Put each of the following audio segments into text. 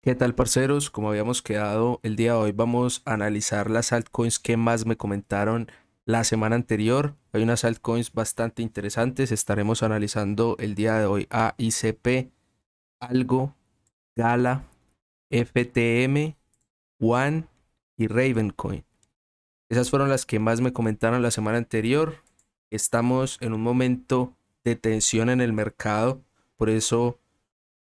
¿Qué tal, parceros? Como habíamos quedado el día de hoy, vamos a analizar las altcoins que más me comentaron la semana anterior. Hay unas altcoins bastante interesantes. Estaremos analizando el día de hoy a ICP, Algo, Gala, FTM, One y Ravencoin. Esas fueron las que más me comentaron la semana anterior. Estamos en un momento de tensión en el mercado, por eso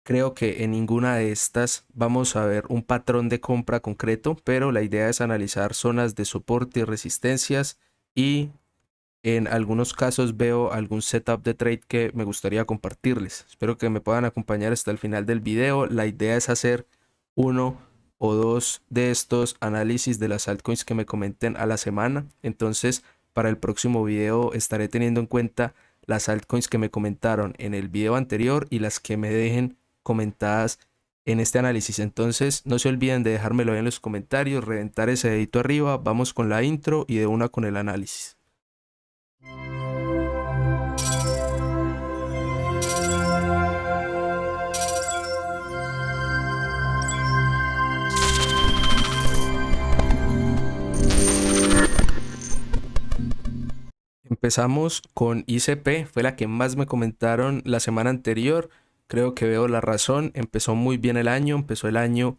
creo que en ninguna de estas vamos a ver un patrón de compra concreto, pero la idea es analizar zonas de soporte y resistencias y en algunos casos veo algún setup de trade que me gustaría compartirles. Espero que me puedan acompañar hasta el final del video. La idea es hacer uno o dos de estos análisis de las altcoins que me comenten a la semana. Entonces, para el próximo video estaré teniendo en cuenta las altcoins que me comentaron en el video anterior y las que me dejen comentadas en este análisis. Entonces, no se olviden de dejármelo ahí en los comentarios, reventar ese dedito arriba. Vamos con la intro y de una con el análisis. Empezamos con ICP, fue la que más me comentaron la semana anterior. Creo que veo la razón. Empezó muy bien el año, empezó el año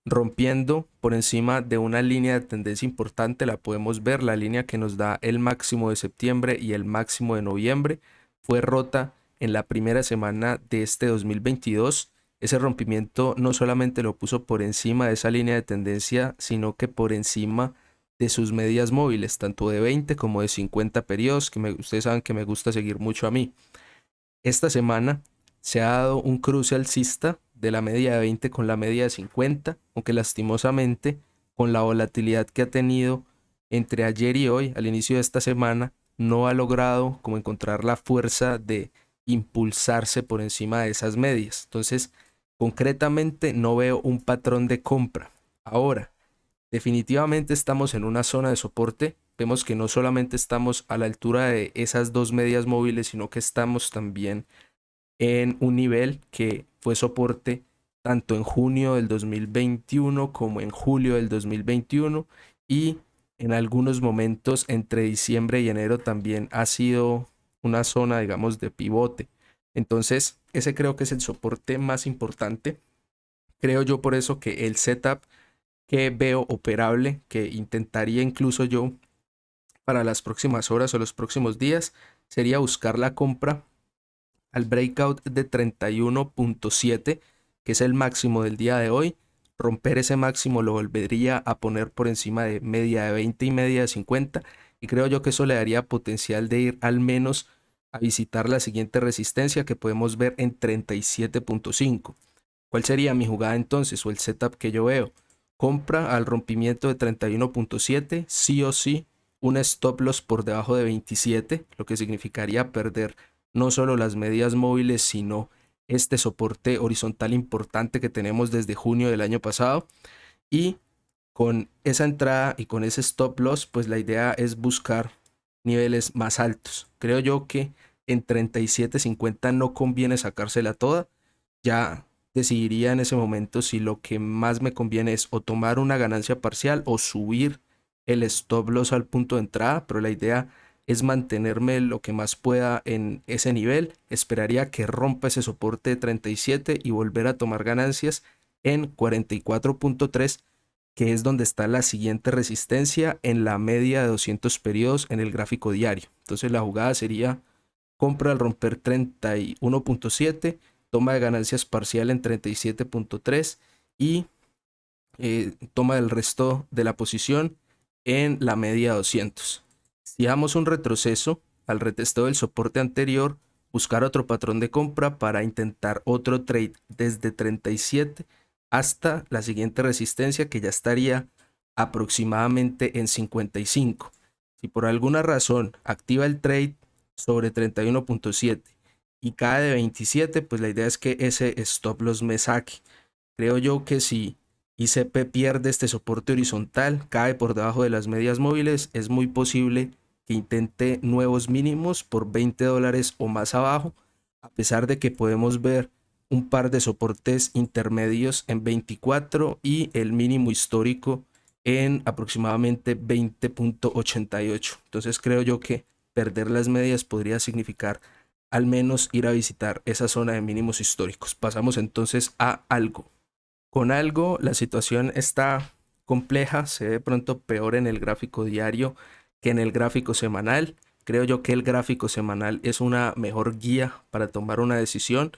rompiendo por encima de una línea de tendencia importante. La podemos ver, la línea que nos da el máximo de septiembre y el máximo de noviembre. Fue rota en la primera semana de este 2022. Ese rompimiento no solamente lo puso por encima de esa línea de tendencia, sino que por encima de sus medias móviles, tanto de 20 como de 50 periodos, que ustedes saben que me gusta seguir mucho a mí. Esta semana se ha dado un cruce alcista de la media de 20 con la media de 50, aunque lastimosamente con la volatilidad que ha tenido entre ayer y hoy, al inicio de esta semana, no ha logrado como encontrar la fuerza de impulsarse por encima de esas medias. Entonces, concretamente no veo un patrón de compra. Ahora, definitivamente estamos en una zona de soporte. Vemos que no solamente estamos a la altura de esas dos medias móviles, sino que estamos también en un nivel que fue soporte tanto en junio del 2021 como en julio del 2021 y en algunos momentos entre diciembre y enero también ha sido una zona, digamos, de pivote. Entonces, ese creo que es el soporte más importante. Creo yo por eso que el setup que veo operable, que intentaría incluso yo para las próximas horas o los próximos días, sería buscar la compra al breakout de 31.7, que es el máximo del día de hoy. Romper ese máximo lo volvería a poner por encima de media de 20 y media de 50, y creo yo que eso le daría potencial de ir al menos a visitar la siguiente resistencia que podemos ver en 37.5. ¿Cuál sería mi jugada entonces o el setup que yo veo? Compra al rompimiento de 31.7, sí o sí un stop loss por debajo de 27, lo que significaría perder no solo las medias móviles, sino este soporte horizontal importante que tenemos desde junio del año pasado. Y con esa entrada y con ese stop loss, pues la idea es buscar niveles más altos. Creo yo que en 37.50 no conviene sacársela toda. Ya decidiría en ese momento si lo que más me conviene es o tomar una ganancia parcial o subir el stop loss al punto de entrada, pero la idea es mantenerme lo que más pueda en ese nivel. Esperaría que rompa ese soporte de 37 y volver a tomar ganancias en 44.3, que es donde está la siguiente resistencia en la media de 200 periodos en el gráfico diario. Entonces la jugada sería compra al romper 31.7, toma de ganancias parcial en 37.3 y toma del resto de la posición en la media 200. Si damos un retroceso al retesteo del soporte anterior, buscar otro patrón de compra para intentar otro trade desde 37 hasta la siguiente resistencia, que ya estaría aproximadamente en 55. Si por alguna razón activa el trade sobre 31.7 y cae de 27, pues la idea es que ese stop loss me saque. Creo yo que si ICP pierde este soporte horizontal, cae por debajo de las medias móviles, es muy posible que intente nuevos mínimos por $20 o más abajo, a pesar de que podemos ver un par de soportes intermedios en 24 y el mínimo histórico en aproximadamente 20.88. Entonces creo yo que perder las medias podría significar al menos ir a visitar esa zona de mínimos históricos. Pasamos entonces a algo. Con algo la situación está compleja, se ve de pronto peor en el gráfico diario que en el gráfico semanal. Creo yo que el gráfico semanal es una mejor guía para tomar una decisión.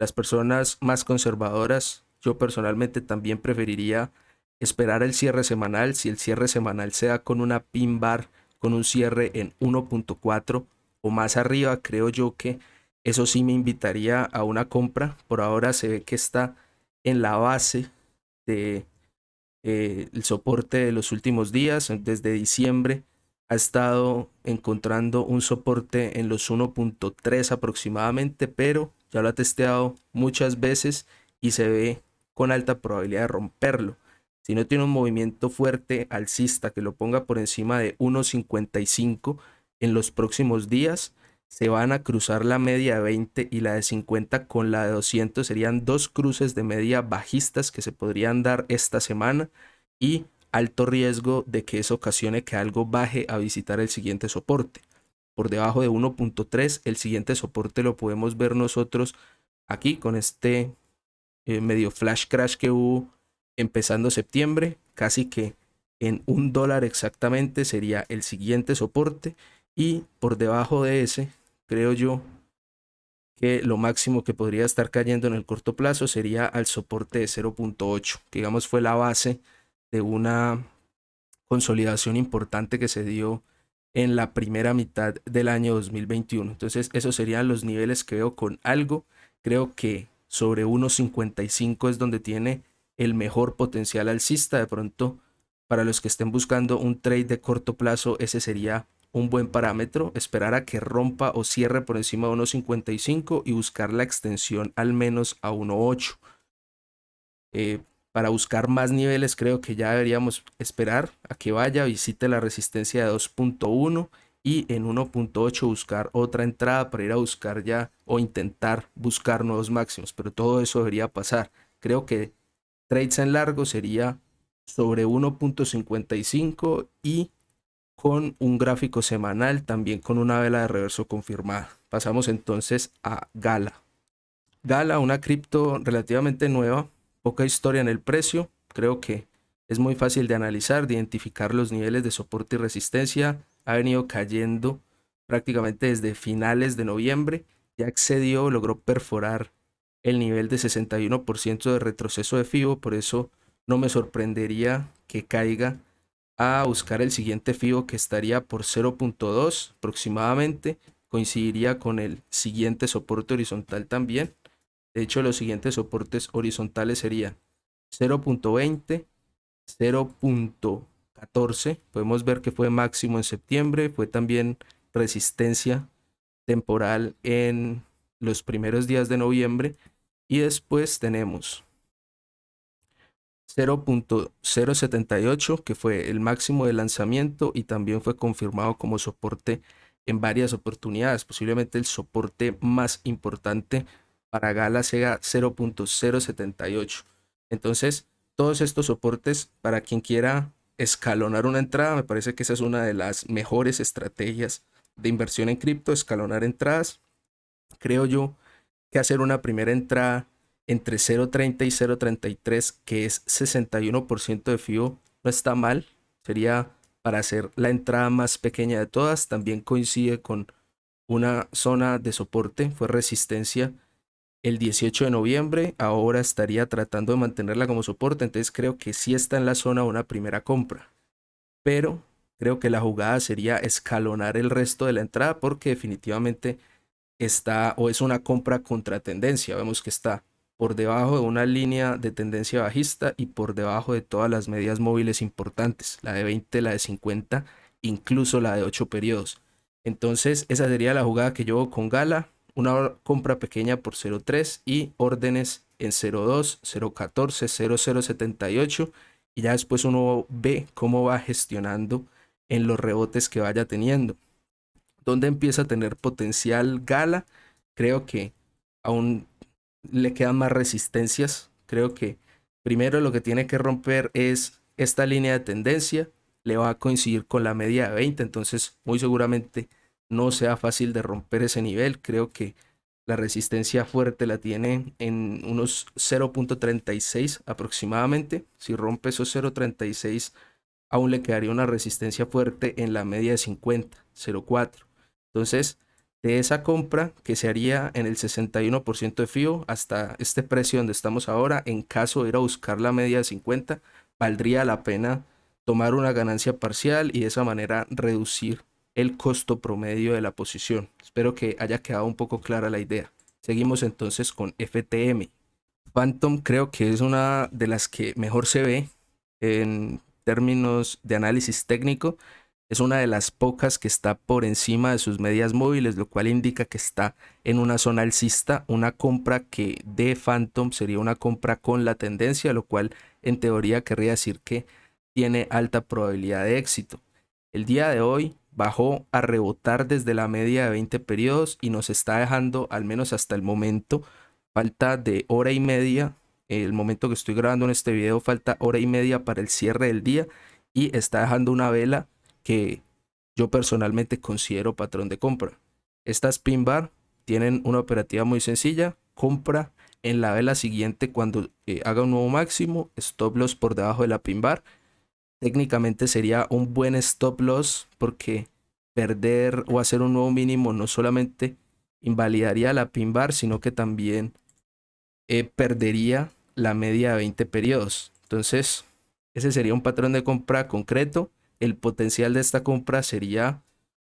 Las personas más conservadoras, yo personalmente también preferiría esperar el cierre semanal. Si el cierre semanal se da con una pin bar, con un cierre en 1.4 o más arriba, creo yo que eso sí me invitaría a una compra. Por ahora se ve que está en la base de el soporte de los últimos días. Desde diciembre ha estado encontrando un soporte en los 1.3 aproximadamente, pero ya lo ha testeado muchas veces y se ve con alta probabilidad de romperlo. Si no tiene un movimiento fuerte alcista que lo ponga por encima de 1.55 en los próximos días, se van a cruzar la media de 20 y la de 50 con la de 200. Serían dos cruces de media bajistas que se podrían dar esta semana y alto riesgo de que eso ocasione que algo baje a visitar el siguiente soporte. Por debajo de 1.3, el siguiente soporte lo podemos ver nosotros aquí con este medio flash crash que hubo empezando septiembre, casi que en $1 exactamente sería el siguiente soporte, y por debajo de ese creo yo que lo máximo que podría estar cayendo en el corto plazo sería al soporte de 0.8, que digamos fue la base de una consolidación importante que se dio en la primera mitad del año 2021. Entonces esos serían los niveles que veo con algo. Creo que sobre 1.55 es donde tiene el mejor potencial alcista. De pronto, para los que estén buscando un trade de corto plazo, ese sería un buen parámetro. Esperar a que rompa o cierre por encima de 1.55 y buscar la extensión al menos a 1.8. Para buscar más niveles creo que ya deberíamos esperar a que vaya, visite la resistencia de 2.1 y en 1.8 buscar otra entrada para ir a buscar ya o intentar buscar nuevos máximos, pero todo eso debería pasar. Creo que trades en largo sería sobre 1.55 y con un gráfico semanal también con una vela de reverso confirmada. Pasamos entonces a Gala. Gala, una cripto relativamente nueva, poca historia en el precio. Creo que es muy fácil de analizar, de identificar los niveles de soporte y resistencia. Ha venido cayendo prácticamente desde finales de noviembre. Ya excedió, logró perforar el nivel de 61% de retroceso de FIBO. Por eso no me sorprendería que caiga a buscar el siguiente FIBO, que estaría por 0.2 aproximadamente. Coincidiría con el siguiente soporte horizontal también. De hecho, los siguientes soportes horizontales serían 0.20, 0.14. Podemos ver que fue máximo en septiembre, fue también resistencia temporal en los primeros días de noviembre. Y después tenemos 0.078, que fue el máximo de lanzamiento y también fue confirmado como soporte en varias oportunidades. Posiblemente el soporte más importante para Gala sea 0.078. Entonces, todos estos soportes, para quien quiera escalonar una entrada, me parece que esa es una de las mejores estrategias de inversión en cripto, escalonar entradas. Creo yo que hacer una primera entrada entre 0.30 y 0.33, que es 61% de FIBO, no está mal. Sería para hacer la entrada más pequeña de todas. También coincide con una zona de soporte, fue resistencia el 18 de noviembre, ahora estaría tratando de mantenerla como soporte, entonces creo que sí está en la zona una primera compra, pero creo que la jugada sería escalonar el resto de la entrada porque definitivamente está o es una compra contra tendencia. Vemos que está por debajo de una línea de tendencia bajista y por debajo de todas las medias móviles importantes, la de 20, la de 50, incluso la de 8 periodos. Entonces esa sería la jugada que yo hago con Gala, una compra pequeña por 0.3 y órdenes en 0.2, 0.14, 0.078 y ya después uno ve cómo va gestionando en los rebotes que vaya teniendo. ¿Dónde empieza a tener potencial Gala? Creo que aún le quedan más resistencias. Creo que primero lo que tiene que romper es esta línea de tendencia, le va a coincidir con la media de 20, entonces muy seguramente no sea fácil de romper ese nivel. Creo que la resistencia fuerte la tiene en unos 0.36 aproximadamente. Si rompe esos 0.36, aún le quedaría una resistencia fuerte en la media de 50, 0.4. Entonces, de esa compra que se haría en el 61% de FIBO hasta este precio donde estamos ahora, en caso de ir a buscar la media de 50, valdría la pena tomar una ganancia parcial y de esa manera reducir el costo promedio de la posición. Espero que haya quedado un poco clara la idea. Seguimos entonces con FTM. Phantom creo que es una de las que mejor se ve en términos de análisis técnico. Es una de las pocas que está por encima de sus medias móviles, lo cual indica que está en una zona alcista. Una compra que de Phantom sería una compra con la tendencia, lo cual en teoría querría decir que tiene alta probabilidad de éxito. El día de hoy bajó a rebotar desde la media de 20 periodos y nos está dejando, al menos hasta el momento, falta de hora y media. El momento que estoy grabando en este video, falta hora y media para el cierre del día y está dejando una vela que yo personalmente considero patrón de compra. Estas pin bar tienen una operativa muy sencilla: compra en la vela siguiente cuando haga un nuevo máximo, stop loss por debajo de la pin bar. Técnicamente sería un buen stop loss porque perder o hacer un nuevo mínimo no solamente invalidaría la pin bar, sino que también perdería la media de 20 periodos. Entonces, ese sería un patrón de compra concreto. El potencial de esta compra sería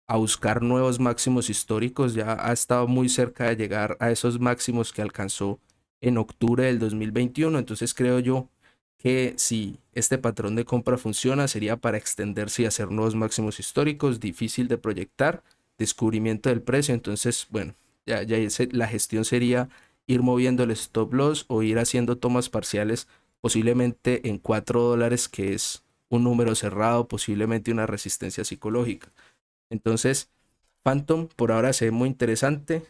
a buscar nuevos máximos históricos. Ya ha estado muy cerca de llegar a esos máximos que alcanzó en octubre del 2021. Entonces creo yo que si este patrón de compra funciona, sería para extenderse y hacer nuevos máximos históricos. Difícil de proyectar, descubrimiento del precio. Entonces, bueno, ya la gestión sería ir moviendo el stop loss o ir haciendo tomas parciales, posiblemente en $4, que es un número cerrado, posiblemente una resistencia psicológica. Entonces, Phantom por ahora se ve muy interesante.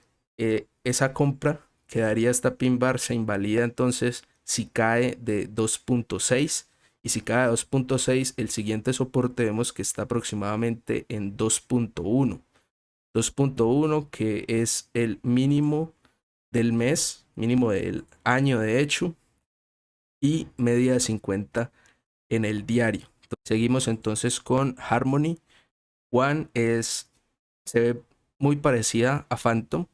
Esa compra que daría esta pin bar se invalida entonces si cae de 2.6, y si cae de 2.6, el siguiente soporte vemos que está aproximadamente en 2.1. 2.1, que es el mínimo del mes, mínimo del año de hecho, y media de 50 en el diario. Seguimos entonces con Harmony. One se ve muy parecida a Phantom.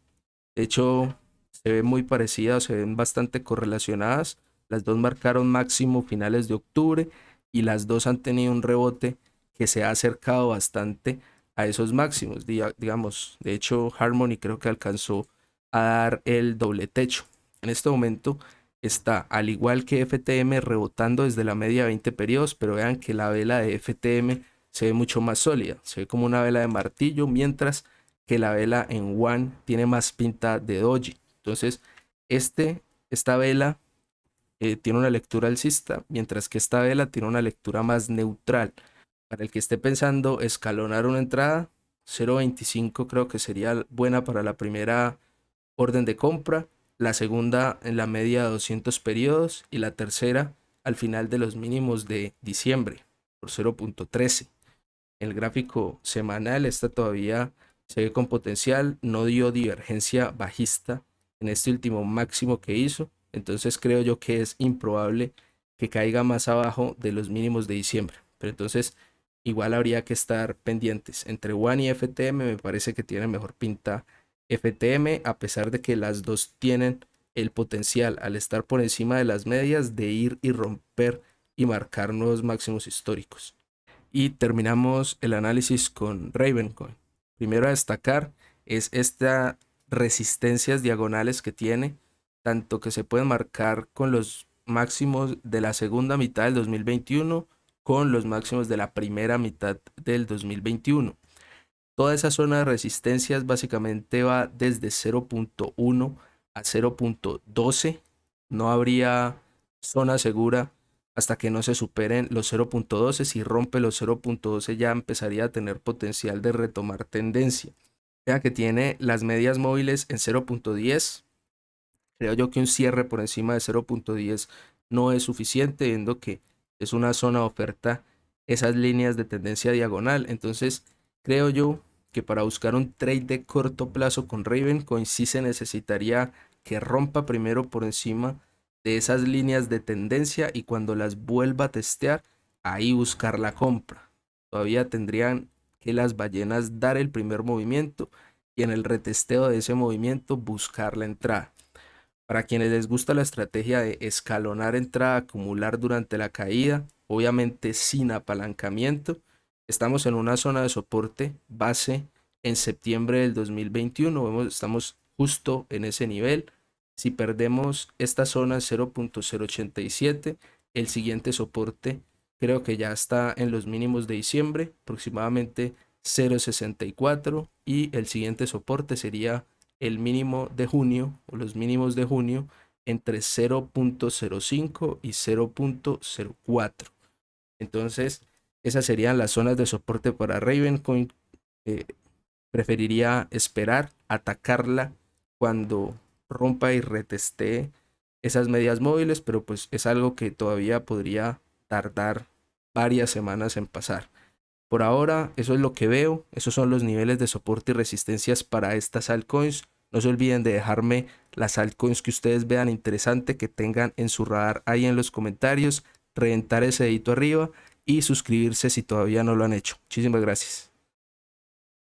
De hecho, se ve muy parecida, se ven bastante correlacionadas. Las dos marcaron máximo finales de octubre y las dos han tenido un rebote que se ha acercado bastante a esos máximos. Digamos, de hecho, Harmony creo que alcanzó a dar el doble techo. En este momento está, al igual que FTM, rebotando desde la media de 20 periodos, pero vean que la vela de FTM se ve mucho más sólida, se ve como una vela de martillo, mientras que la vela en One tiene más pinta de doji. Entonces, esta vela tiene una lectura alcista, mientras que esta vela tiene una lectura más neutral. Para el que esté pensando escalonar una entrada, 0.25 creo que sería buena para la primera orden de compra, la segunda en la media de 200 periodos y la tercera al final de los mínimos de diciembre por 0.13. El gráfico semanal está todavía, se ve con potencial, no dio divergencia bajista en este último máximo que hizo, entonces creo yo que es improbable que caiga más abajo de los mínimos de diciembre, pero entonces igual habría que estar pendientes. Entre One y FTM me parece que tiene mejor pinta FTM, a pesar de que las dos tienen el potencial, al estar por encima de las medias, de ir y romper y marcar nuevos máximos históricos. Y terminamos el análisis con Ravencoin. Primero a destacar es estas resistencias diagonales que tiene, tanto que se pueden marcar con los máximos de la segunda mitad del 2021 con los máximos de la primera mitad del 2021. Toda esa zona de resistencias básicamente va desde 0.1 a 0.12. No habría zona segura hasta que no se superen los 0.12. Si rompe los 0.12 ya empezaría a tener potencial de retomar tendencia. Vea que tiene las medias móviles en 0.10, Creo yo que un cierre por encima de 0.10 no es suficiente, viendo que es una zona de oferta esas líneas de tendencia diagonal. Entonces, creo yo que para buscar un trade de corto plazo con Ravencoin sí se necesitaría que rompa primero por encima de esas líneas de tendencia y cuando las vuelva a testear, ahí buscar la compra. Todavía tendrían que las ballenas dar el primer movimiento y en el retesteo de ese movimiento buscar la entrada. Para quienes les gusta la estrategia de escalonar entrada, acumular durante la caída, obviamente sin apalancamiento, estamos en una zona de soporte base en septiembre del 2021. Estamos justo en ese nivel. Si perdemos esta zona en 0.087, el siguiente soporte creo que ya está en los mínimos de diciembre, aproximadamente 0.64, y el siguiente soporte sería el mínimo de junio o los mínimos de junio entre 0.05 y 0.04. Entonces, esas serían las zonas de soporte para Ravencoin. Eh, Preferiría esperar, atacarla cuando rompa y retestee esas medias móviles, pero pues es algo que todavía podría tardar varias semanas en pasar. Por ahora, eso es lo que veo. Esos son los niveles de soporte y resistencias para estas altcoins. No se olviden de dejarme las altcoins que ustedes vean interesante, que tengan en su radar ahí en los comentarios, reventar ese dedito arriba y suscribirse si todavía no lo han hecho. Muchísimas gracias.